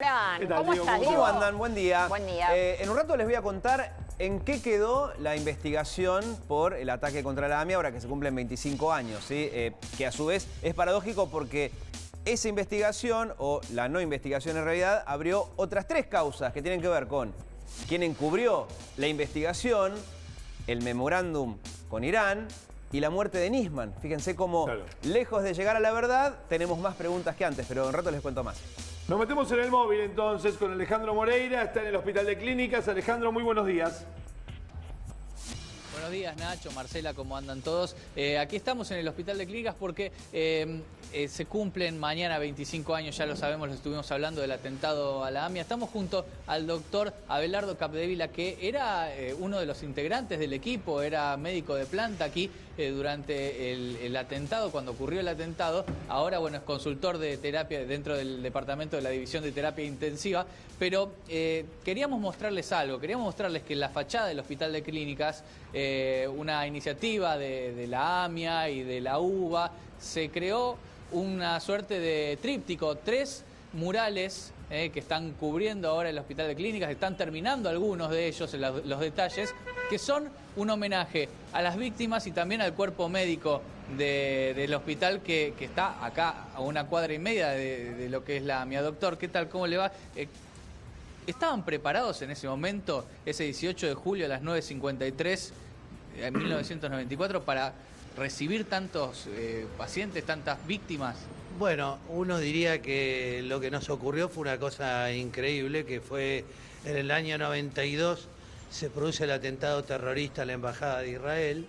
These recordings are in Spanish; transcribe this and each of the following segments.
¿Qué tal, ¿Cómo Diego? estás, ¿Cómo Diego? andan? Buen día. Buen día. En un rato les voy a contar en qué quedó la investigación por el ataque contra la AMIA, ahora que se cumplen 25 años, ¿sí? Que a su vez es paradójico porque esa investigación, o la no investigación en realidad, abrió otras tres causas que tienen que ver con quién encubrió la investigación, el memorándum con Irán y la muerte de Nisman. Fíjense cómo, Claro. lejos de llegar a la verdad, tenemos más preguntas que antes, pero en un rato les cuento más. Nos metemos en el móvil entonces con Alejandro Moreira, está en el Hospital de Clínicas. Alejandro, muy buenos días. Buenos días, Nacho, Marcela, ¿cómo andan todos? Aquí estamos en el Hospital de Clínicas porque se cumplen mañana 25 años, ya lo sabemos, lo estuvimos hablando del atentado a la AMIA. Estamos junto al doctor Abelardo Capdevila, que era uno de los integrantes del equipo, era médico de planta aquí durante el atentado, cuando ocurrió el atentado. Ahora, bueno, es consultor de terapia dentro del departamento de la División de Terapia Intensiva. Pero queríamos mostrarles algo, queríamos mostrarles que en la fachada del Hospital de Clínicas, una iniciativa de la AMIA y de la UBA, se creó una suerte de tríptico, 3 murales que están cubriendo ahora el Hospital de Clínicas, están terminando algunos de ellos, los detalles, que son un homenaje a las víctimas y también al cuerpo médico del hospital que está acá a una cuadra y media de lo que es la AMIA. Doctor, ¿qué tal? ¿Cómo le va? ¿Estaban preparados en ese momento, ese 18 de julio a las 9:53 en 1994, para recibir tantos pacientes, tantas víctimas? Bueno, uno diría que lo que nos ocurrió fue una cosa increíble, que fue en el año 92 se produce el atentado terrorista a la Embajada de Israel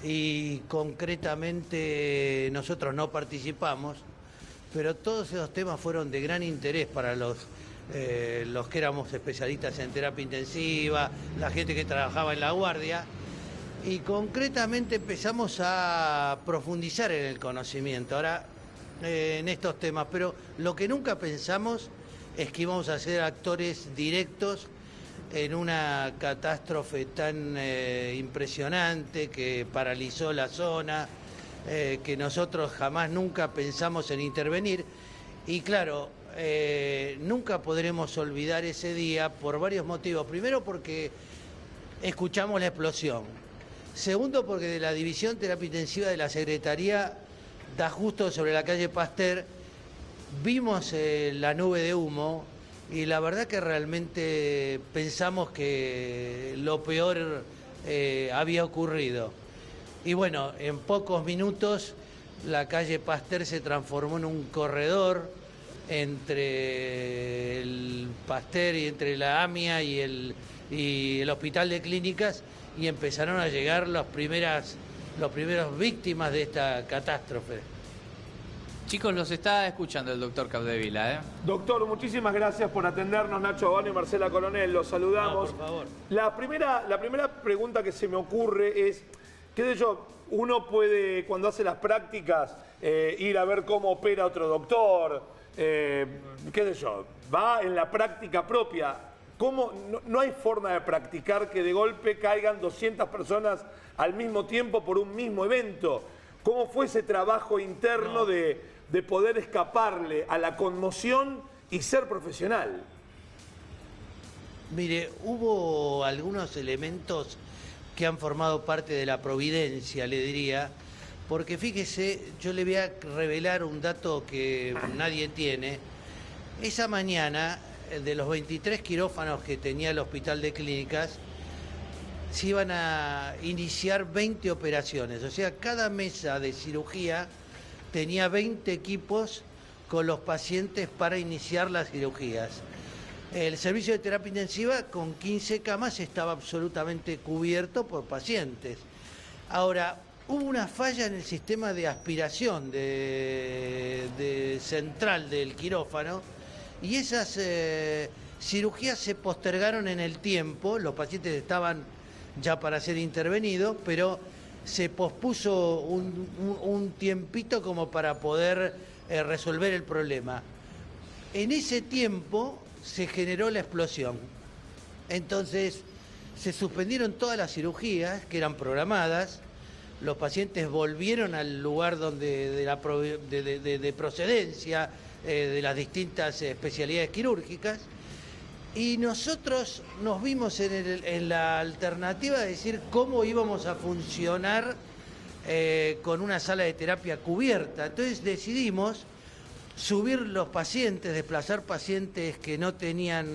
y concretamente nosotros no participamos, pero todos esos temas fueron de gran interés para los que éramos especialistas en terapia intensiva, la gente que trabajaba en la guardia, y concretamente empezamos a profundizar en el conocimiento ahora en estos temas, pero lo que nunca pensamos es que íbamos a ser actores directos en una catástrofe tan impresionante que paralizó la zona, que nosotros jamás nunca pensamos en intervenir. Y claro, nunca podremos olvidar ese día por varios motivos. Primero, porque escuchamos la explosión. Segundo, porque de la División Terapia Intensiva de la Secretaría da justo sobre la calle Pasteur, vimos la nube de humo y la verdad que realmente pensamos que lo peor había ocurrido. Y bueno, en pocos minutos la calle Pasteur se transformó en un corredor entre el Pasteur y entre la AMIA y el Hospital de Clínicas, y empezaron a llegar los primeros víctimas de esta catástrofe. Chicos, los está escuchando el doctor Capdevila, Doctor, muchísimas gracias por atendernos. Nacho Abano y Marcela Coronel, los saludamos. No, por favor. La primera pregunta que se me ocurre es, qué sé yo, uno puede, cuando hace las prácticas, ir a ver cómo opera otro doctor, qué sé yo, va en la práctica propia. ¿Cómo? No hay forma de practicar que de golpe caigan 200 personas al mismo tiempo por un mismo evento. ¿Cómo fue ese trabajo interno de poder escaparle a la conmoción y ser profesional? Mire, hubo algunos elementos que han formado parte de la providencia, le diría, porque fíjese, yo le voy a revelar un dato que nadie tiene. Esa mañana, de los 23 quirófanos que tenía el Hospital de Clínicas, se iban a iniciar 20 operaciones. O sea, cada mesa de cirugía tenía 20 equipos con los pacientes para iniciar las cirugías. El servicio de terapia intensiva con 15 camas estaba absolutamente cubierto por pacientes. Ahora, hubo una falla en el sistema de aspiración de central del quirófano, y esas cirugías se postergaron en el tiempo. Los pacientes estaban ya para ser intervenidos, pero se pospuso un tiempito como para poder resolver el problema. En ese tiempo se generó la explosión. Entonces se suspendieron todas las cirugías que eran programadas, los pacientes volvieron al lugar donde de procedencia, de las distintas especialidades quirúrgicas. Y nosotros nos vimos en la alternativa de decir cómo íbamos a funcionar con una sala de terapia cubierta. Entonces decidimos subir los pacientes, desplazar pacientes que no tenían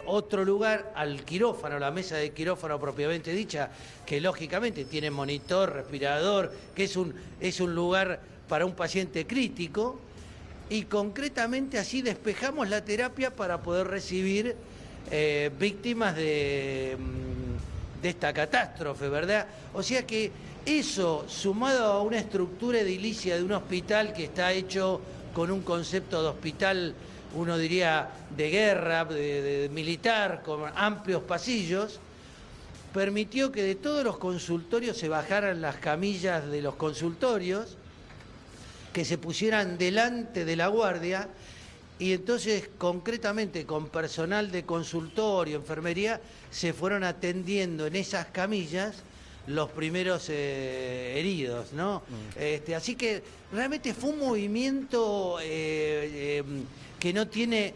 otro lugar al quirófano, la mesa de quirófano propiamente dicha, que lógicamente tiene monitor, respirador, que es un lugar para un paciente crítico. Y concretamente así despejamos la terapia para poder recibir víctimas de esta catástrofe, ¿verdad? O sea que eso, sumado a una estructura edilicia de un hospital que está hecho con un concepto de hospital, uno diría, de guerra, de militar, con amplios pasillos, permitió que de todos los consultorios se bajaran las camillas de los consultorios, que se pusieran delante de la guardia, y entonces concretamente con personal de consultorio, enfermería, se fueron atendiendo en esas camillas los primeros heridos, ¿no? Así que realmente fue un movimiento que no tiene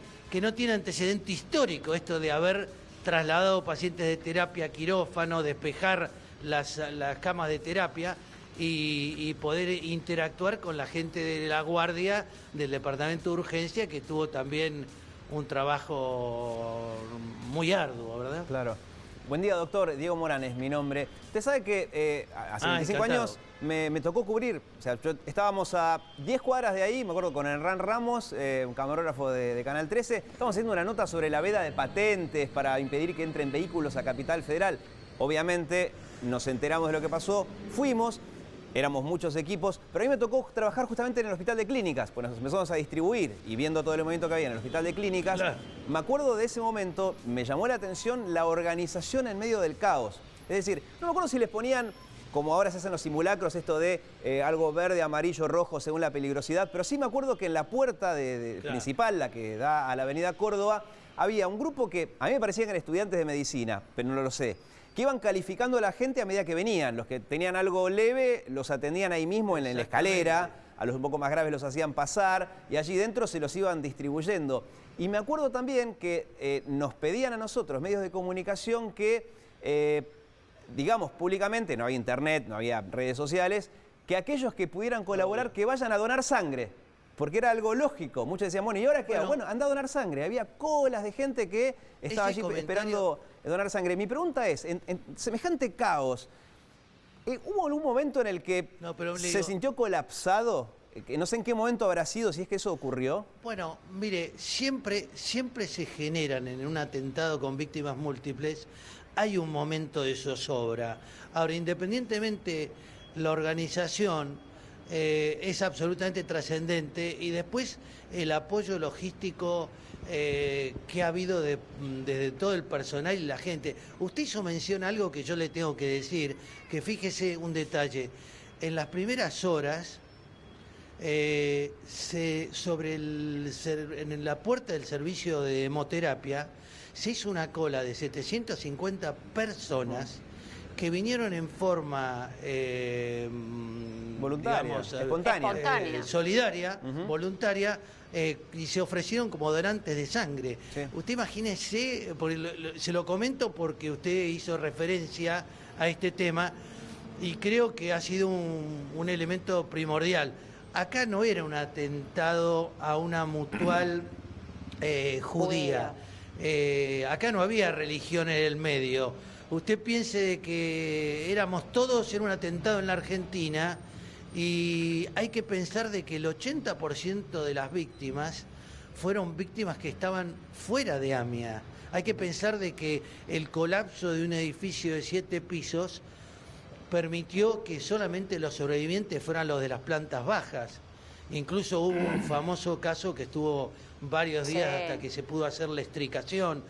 antecedente histórico, esto de haber trasladado pacientes de terapia a quirófano, despejar las camas de terapia, y poder interactuar con la gente de la guardia del departamento de urgencia, que tuvo también un trabajo muy arduo, ¿verdad? Claro. Buen día, doctor. Diego Morán es mi nombre. Usted sabe que hace 25 encantado. años me tocó cubrir, o sea, estábamos a 10 cuadras de ahí, me acuerdo, con Hernán Ramos, un camarógrafo de Canal 13, estábamos haciendo una nota sobre la veda de patentes para impedir que entren vehículos a Capital Federal. Obviamente nos enteramos de lo que pasó, fuimos. Éramos muchos equipos, pero a mí me tocó trabajar justamente en el hospital de clínicas, pues nos empezamos a distribuir y viendo todo el movimiento que había en el hospital de clínicas. Claro. Me acuerdo de ese momento, me llamó la atención la organización en medio del caos. Es decir, no me acuerdo si les ponían, como ahora se hacen los simulacros, esto de algo verde, amarillo, rojo, según la peligrosidad, pero sí me acuerdo que en la puerta claro, principal, la que da a la avenida Córdoba, había un grupo que a mí me parecía que eran estudiantes de medicina, pero no lo sé, que iban calificando a la gente a medida que venían. Los que tenían algo leve los atendían ahí mismo en la escalera, a los un poco más graves los hacían pasar y allí dentro se los iban distribuyendo. Y me acuerdo también que nos pedían a nosotros, medios de comunicación, que, digamos públicamente, no había internet, no había redes sociales, que aquellos que pudieran colaborar, que vayan a donar sangre. Porque era algo lógico. Muchos decían, bueno, ¿y ahora qué? Bueno, anda a donar sangre. Había colas de gente que estaba allí esperando donar sangre. Mi pregunta es, en semejante caos, ¿hubo algún momento en el que se sintió colapsado? No sé en qué momento habrá sido, si es que eso ocurrió. Bueno, mire, siempre se generan en un atentado con víctimas múltiples, hay un momento de zozobra. Ahora, independientemente, la organización es absolutamente trascendente, y después el apoyo logístico que ha habido desde todo el personal y la gente. Usted hizo mención a algo que yo le tengo que decir, que fíjese un detalle. En las primeras horas, en la puerta del servicio de hemoterapia, se hizo una cola de 750 personas que vinieron en forma voluntaria, digamos, espontánea, solidaria, voluntaria, y se ofrecieron como donantes de sangre. Sí. Usted imagínese, se lo comento porque usted hizo referencia a este tema y creo que ha sido un elemento primordial. Acá no era un atentado a una mutual judía. Acá no había religión en el medio. Usted piense que éramos todos en un atentado en la Argentina, y hay que pensar de que el 80% de las víctimas fueron víctimas que estaban fuera de AMIA. Hay que pensar de que el colapso de un edificio de 7 pisos permitió que solamente los sobrevivientes fueran los de las plantas bajas. Incluso hubo un famoso caso que estuvo varios días hasta que se pudo hacer la extricación,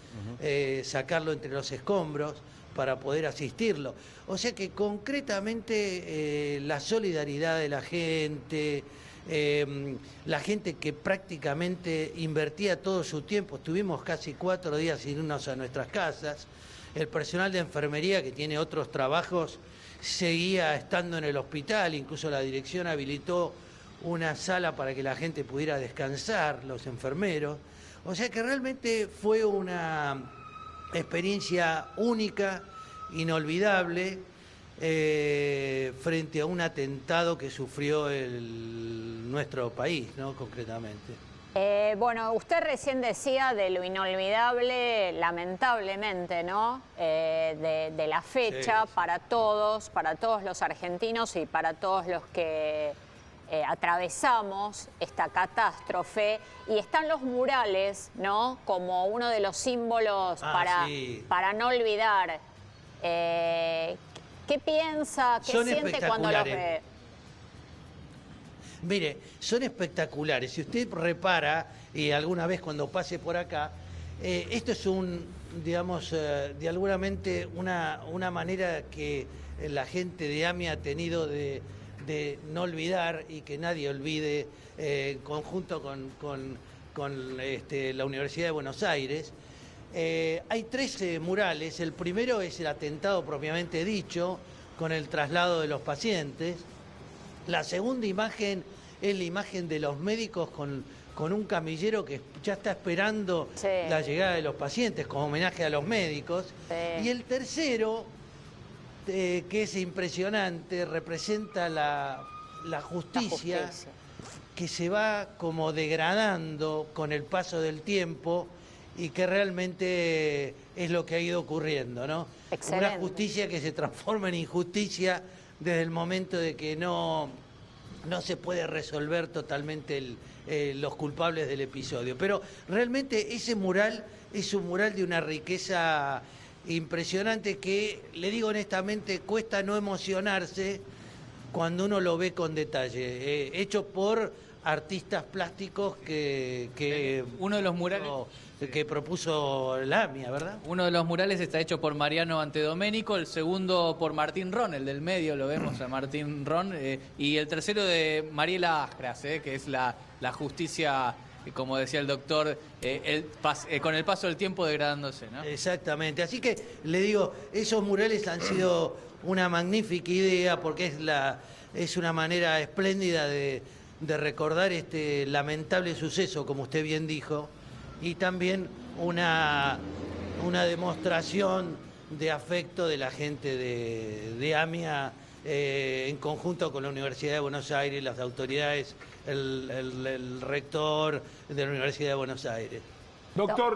sacarlo entre los escombros para poder asistirlo. O sea que concretamente la solidaridad de la gente que prácticamente invertía todo su tiempo, estuvimos casi 4 días sin irnos a nuestras casas, el personal de enfermería que tiene otros trabajos seguía estando en el hospital, incluso la dirección habilitó una sala para que la gente pudiera descansar, los enfermeros. O sea que realmente fue una experiencia única, inolvidable, frente a un atentado que sufrió nuestro país, ¿no? Concretamente. Bueno, usted recién decía de lo inolvidable, lamentablemente, ¿no? De la fecha Sí. para todos los argentinos y para todos los que atravesamos esta catástrofe. Y están los murales, ¿no? Como uno de los símbolos Sí. para no olvidar. ¿Qué piensa, qué Son siente cuando los ve? Mire, son espectaculares. Si usted repara, y alguna vez cuando pase por acá, esto es digamos, de alguna mente una manera que la gente de AMIA ha tenido de no olvidar y que nadie olvide, en conjunto con la Universidad de Buenos Aires. Hay 13 murales. El primero es el atentado propiamente dicho, con el traslado de los pacientes. La segunda imagen es la imagen de los médicos con un camillero que ya está esperando la llegada de los pacientes, como homenaje a los médicos. Y el tercero, que es impresionante, representa la justicia que se va como degradando con el paso del tiempo y que realmente es lo que ha ido ocurriendo, ¿no? Excelente. Una justicia que se transforma en injusticia desde el momento de que no se puede resolver totalmente los culpables del episodio. Pero realmente ese mural es un mural de una riqueza impresionante que, le digo honestamente, cuesta no emocionarse cuando uno lo ve con detalle. Hecho por artistas plásticos que Uno de los murales... que propuso la AMIA, ¿verdad? Uno de los murales está hecho por Mariano Antedomenico, el segundo por Martín Ron, el del medio lo vemos a Martín Ron, y el tercero de Mariela Askras, que es la justicia, como decía el doctor, con el paso del tiempo degradándose, ¿no? Exactamente, así que le digo, esos murales han sido una magnífica idea porque es una manera espléndida de recordar este lamentable suceso, como usted bien dijo, y también una demostración de afecto de la gente de AMIA en conjunto con la Universidad de Buenos Aires, las autoridades, el rector de la Universidad de Buenos Aires. Doctor,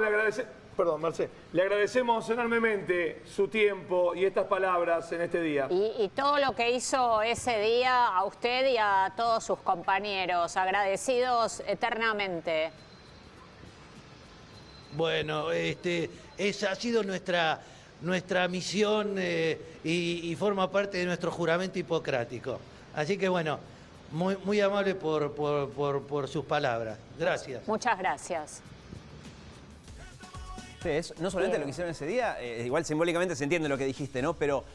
le agradecemos enormemente su tiempo y estas palabras en este día. Y todo lo que hizo ese día a usted y a todos sus compañeros, agradecidos eternamente. Bueno, esa ha sido nuestra misión y forma parte de nuestro juramento hipocrático. Así que bueno, muy amable por sus palabras. Gracias. Muchas gracias. Sí, no solamente lo que hicieron ese día, igual simbólicamente se entiende lo que dijiste, ¿no? Pero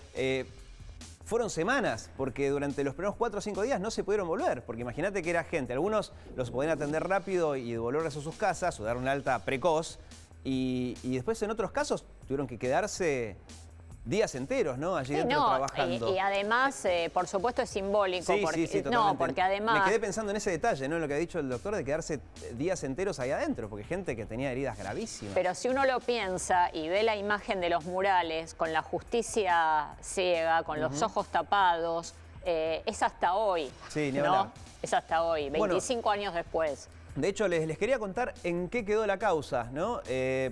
fueron semanas, porque durante los primeros 4 o 5 días no se pudieron volver, porque imagínate que era gente, algunos los podían atender rápido y devolverles a sus casas o dar una alta precoz, y después en otros casos tuvieron que quedarse días enteros, ¿no? Allí dentro trabajando. Y además, por supuesto, es simbólico. Sí, porque, sí, totalmente. no, porque además... Me quedé pensando en ese detalle, ¿no? En lo que ha dicho el doctor, de quedarse días enteros ahí adentro, porque gente que tenía heridas gravísimas. Pero si uno lo piensa y ve la imagen de los murales con la justicia ciega, con los ojos tapados, es hasta hoy. Sí, ni ¿no? hablar. Es hasta hoy, 25 años después. De hecho, les quería contar en qué quedó la causa, ¿no?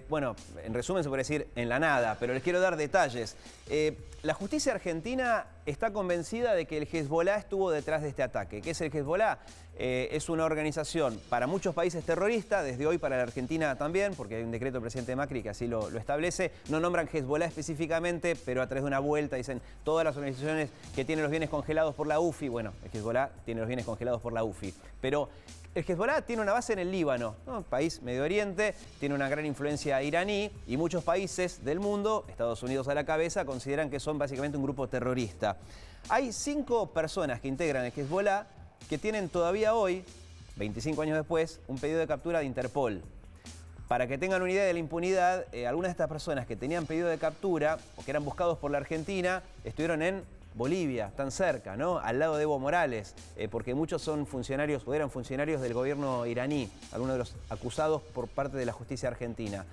Bueno, en resumen se puede decir en la nada, pero les quiero dar detalles. La justicia argentina está convencida de que el Hezbollah estuvo detrás de este ataque. ¿Qué es el Hezbollah? Es una organización para muchos países terrorista, desde hoy para la Argentina también, porque hay un decreto del presidente Macri que así lo establece. No nombran Hezbollah específicamente, pero a través de una vuelta dicen todas las organizaciones que tienen los bienes congelados por la UFI. Bueno, el Hezbollah tiene los bienes congelados por la UFI. Pero el Hezbollah tiene una base en el Líbano, ¿no? Un país Medio Oriente, tiene una gran influencia iraní y muchos países del mundo, Estados Unidos a la cabeza, consideran que son básicamente un grupo terrorista. Hay 5 personas que integran el Hezbollah que tienen todavía hoy, 25 años después, un pedido de captura de Interpol. Para que tengan una idea de la impunidad, algunas de estas personas que tenían pedido de captura o que eran buscados por la Argentina estuvieron en Bolivia, tan cerca, ¿no? Al lado de Evo Morales, porque muchos son funcionarios o eran funcionarios del gobierno iraní, algunos de los acusados por parte de la justicia argentina.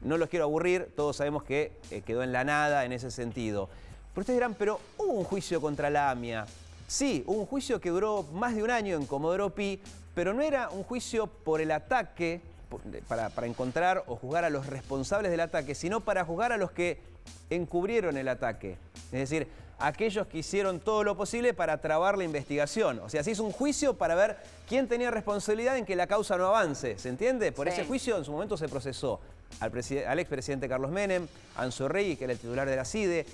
No los quiero aburrir, todos sabemos que quedó en la nada en ese sentido. Pero ustedes dirán, pero hubo un juicio contra la AMIA. Sí, hubo un juicio que duró más de un año en Comodoro Pi, pero no era un juicio por el ataque, para encontrar o juzgar a los responsables del ataque, sino para juzgar a los que encubrieron el ataque. Es decir, aquellos que hicieron todo lo posible para trabar la investigación. O sea, se hizo un juicio para ver quién tenía responsabilidad en que la causa no avance. ¿Se entiende? Por ese juicio en su momento se procesó al expresidente Carlos Menem, a Anzo Rey, que era el titular de la CIDE,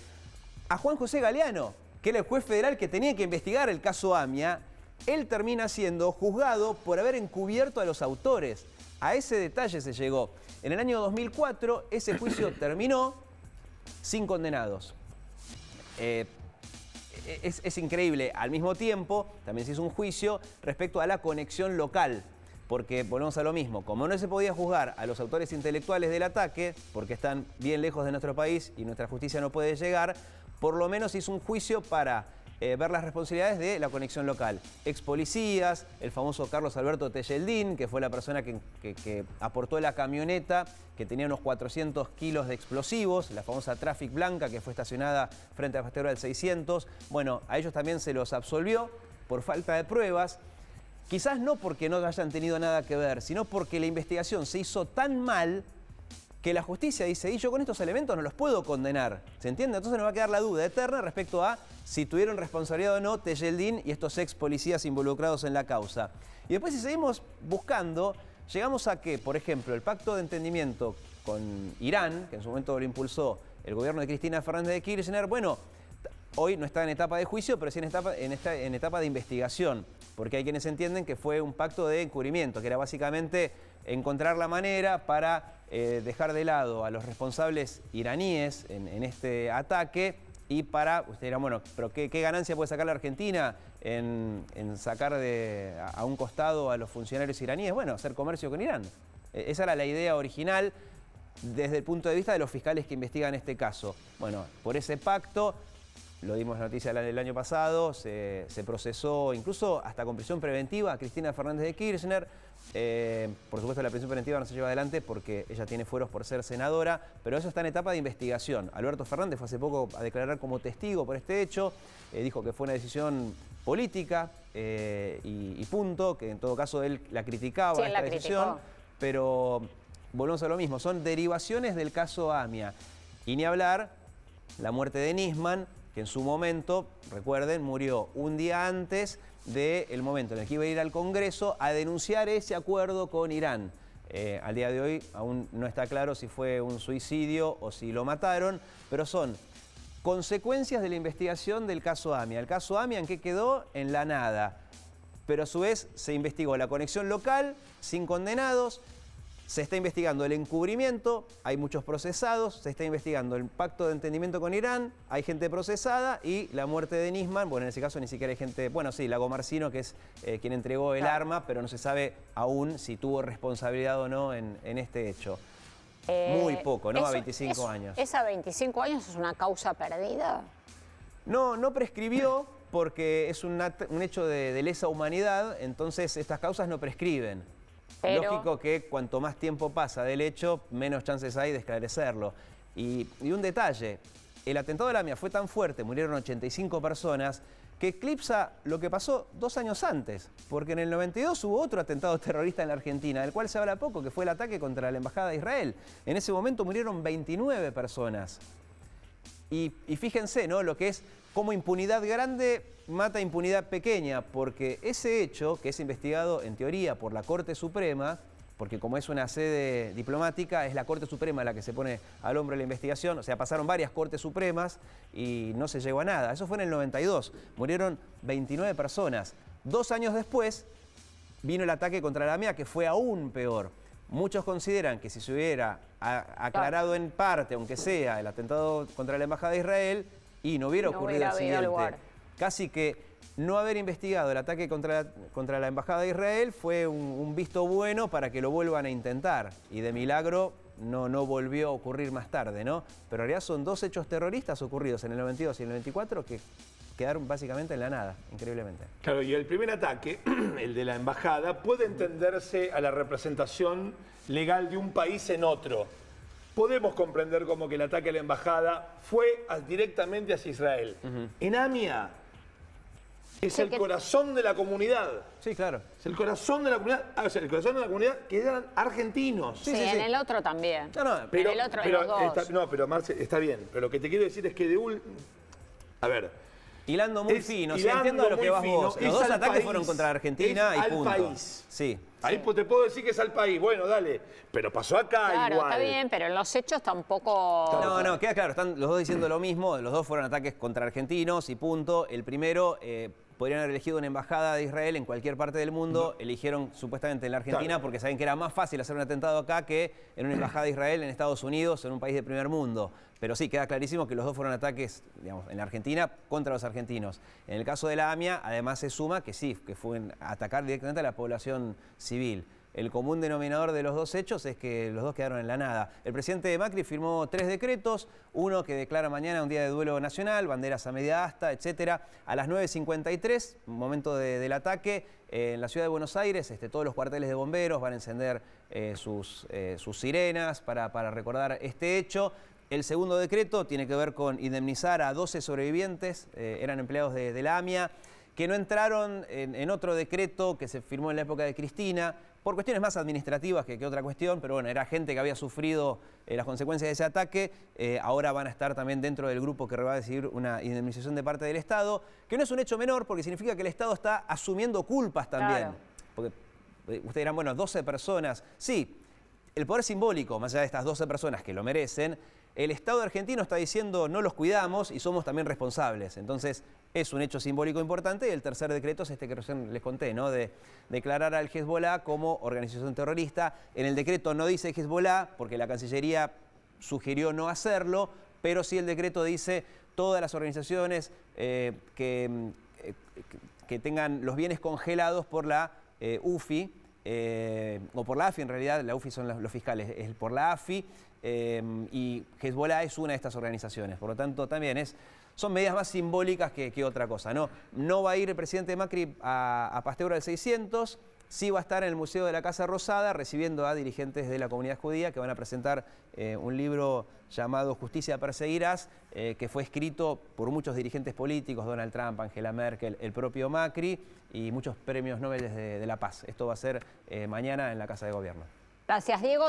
a Juan José Galeano, que era el juez federal que tenía que investigar el caso AMIA. Él termina siendo juzgado por haber encubierto a los autores. A ese detalle se llegó. En el año 2004 ese juicio terminó sin condenados. Es increíble. Al mismo tiempo también se hizo un juicio respecto a la conexión local. Porque volvemos a lo mismo, como no se podía juzgar a los autores intelectuales del ataque, porque están bien lejos de nuestro país y nuestra justicia no puede llegar, por lo menos hizo un juicio para ver las responsabilidades de la conexión local. Ex policías, el famoso Carlos Alberto Tejeldín, que fue la persona que aportó la camioneta, que tenía unos 400 kilos de explosivos, la famosa Traffic Blanca, que fue estacionada frente a la Pasteur del 600. Bueno, a ellos también se los absolvió por falta de pruebas. Quizás no porque no hayan tenido nada que ver, sino porque la investigación se hizo tan mal que la justicia dice, y yo con estos elementos no los puedo condenar. ¿Se entiende? Entonces nos va a quedar la duda eterna respecto a si tuvieron responsabilidad o no Tejeldín y estos ex policías involucrados en la causa. Y después, si seguimos buscando, llegamos a que, por ejemplo, el pacto de entendimiento con Irán, que en su momento lo impulsó el gobierno de Cristina Fernández de Kirchner, bueno, hoy no está en etapa de juicio, pero sí en etapa de investigación, porque hay quienes entienden que fue un pacto de encubrimiento, que era básicamente encontrar la manera para dejar de lado a los responsables iraníes en este ataque y para, ustedes dirán, bueno, pero ¿qué ganancia puede sacar la Argentina en sacar a un costado a los funcionarios iraníes? Bueno, hacer comercio con Irán. Esa era la idea original desde el punto de vista de los fiscales que investigan este caso. Bueno, por ese pacto, lo dimos noticia el año pasado, se procesó incluso hasta con prisión preventiva a Cristina Fernández de Kirchner. Por supuesto la prisión preventiva no se lleva adelante porque ella tiene fueros por ser senadora, pero eso está en etapa de investigación. Alberto Fernández fue hace poco a declarar como testigo por este hecho, dijo que fue una decisión política y punto, que en todo caso él la criticaba esta decisión, pero volvemos a lo mismo, son derivaciones del caso AMIA. Y ni hablar la muerte de Nisman, que en su momento, recuerden, murió un día antes del momento en el que iba a ir al Congreso a denunciar ese acuerdo con Irán. Al día de hoy aún no está claro si fue un suicidio o si lo mataron, pero son consecuencias de la investigación del caso AMIA. El caso AMIA, ¿en qué quedó? En la nada. Pero a su vez se investigó la conexión local, sin condenados. Se está investigando el encubrimiento, hay muchos procesados, se está investigando el pacto de entendimiento con Irán, hay gente procesada y la muerte de Nisman, bueno, en ese caso ni siquiera hay gente, bueno, sí, Lago Marcino, que es quien entregó el arma, pero no se sabe aún si tuvo responsabilidad o no en este hecho. Muy poco, ¿no? A 25 años. ¿Esa 25 años es una causa perdida? No prescribió porque es un hecho de lesa humanidad, entonces estas causas no prescriben. Pero lógico que cuanto más tiempo pasa del hecho, menos chances hay de esclarecerlo. Y un detalle, el atentado de la AMIA fue tan fuerte, murieron 85 personas, que eclipsa lo que pasó 2 años antes. Porque en el 92 hubo otro atentado terrorista en la Argentina, del cual se habla poco, que fue el ataque contra la Embajada de Israel. En ese momento murieron 29 personas. Y fíjense, ¿no? Lo que es como impunidad grande mata impunidad pequeña, porque ese hecho, que es investigado en teoría por la Corte Suprema, porque como es una sede diplomática, es la Corte Suprema la que se pone al hombro de la investigación, o sea, pasaron varias Cortes Supremas y no se llegó a nada. Eso fue en el 92, murieron 29 personas. 2 años después vino el ataque contra la AMIA, que fue aún peor. Muchos consideran que si se hubiera aclarado en parte, aunque sea, el atentado contra la Embajada de Israel, y no hubiera ocurrido el siguiente. Casi que no haber investigado el ataque contra la Embajada de Israel fue un visto bueno para que lo vuelvan a intentar. Y de milagro no volvió a ocurrir más tarde, ¿no? Pero en realidad son 2 hechos terroristas ocurridos en el 92 y en el 94 que quedaron básicamente en la nada, increíblemente. Claro, y el primer ataque, el de la embajada, puede entenderse a la representación legal de un país en otro. Podemos comprender como que el ataque a la embajada fue directamente hacia Israel. En AMIA es el corazón de la comunidad. Sí, claro. Es el corazón de la comunidad, o sea, el corazón de la comunidad que eran argentinos. Sí, en el otro también. Pero, en el otro, en los dos. pero Marce, está bien. Pero lo que te quiero decir es que a ver. Hilando muy fino, sí, entiendo a lo que vas vos. Los dos ataques fueron contra Argentina y punto. País. Sí. Ahí te puedo decir que es al país. Bueno, dale. Pero pasó acá Claro, igual. está bien, pero en los hechos tampoco... No, queda claro, están los dos diciendo lo mismo, los dos fueron ataques contra argentinos y punto. El primero, podrían haber elegido una embajada de Israel en cualquier parte del mundo, eligieron supuestamente en la Argentina porque saben que era más fácil hacer un atentado acá que en una embajada de Israel en Estados Unidos, en un país de primer mundo. Pero sí, queda clarísimo que los dos fueron ataques, digamos, en la Argentina contra los argentinos. En el caso de la AMIA, además se suma que sí, que fue atacar directamente a la población civil. El común denominador de los dos hechos es que los dos quedaron en la nada. El presidente Macri firmó 3 decretos, uno que declara mañana un día de duelo nacional, banderas a media asta, etcétera. A las 9:53, momento del ataque, en la ciudad de Buenos Aires, todos los cuarteles de bomberos van a encender sus sirenas para recordar este hecho. El segundo decreto tiene que ver con indemnizar a 12 sobrevivientes, eran empleados de la AMIA, que no entraron en otro decreto que se firmó en la época de Cristina, por cuestiones más administrativas que otra cuestión, pero bueno, era gente que había sufrido las consecuencias de ese ataque, ahora van a estar también dentro del grupo que va a decidir una indemnización de parte del Estado, que no es un hecho menor porque significa que el Estado está asumiendo culpas también. Claro. Porque ustedes dirán, bueno, 12 personas, sí, el poder simbólico, más allá de estas 12 personas que lo merecen, el Estado argentino está diciendo no los cuidamos y somos también responsables. Entonces es un hecho simbólico importante y el tercer decreto es que recién les conté, ¿no? De declarar al Hezbollah como organización terrorista. En el decreto no dice Hezbollah porque la Cancillería sugirió no hacerlo, pero sí el decreto dice todas las organizaciones que tengan los bienes congelados por la UFI, o por la AFI en realidad, la UFI son los fiscales, es por la AFI, y Hezbollah es una de estas organizaciones. Por lo tanto, también son medidas más simbólicas que otra cosa. No va a ir el presidente Macri a Pasteur al 600, sí va a estar en el Museo de la Casa Rosada recibiendo a dirigentes de la comunidad judía que van a presentar un libro llamado Justicia Perseguirás, que fue escrito por muchos dirigentes políticos, Donald Trump, Angela Merkel, el propio Macri y muchos premios Nobel de la Paz. Esto va a ser mañana en la Casa de Gobierno. Gracias, Diego.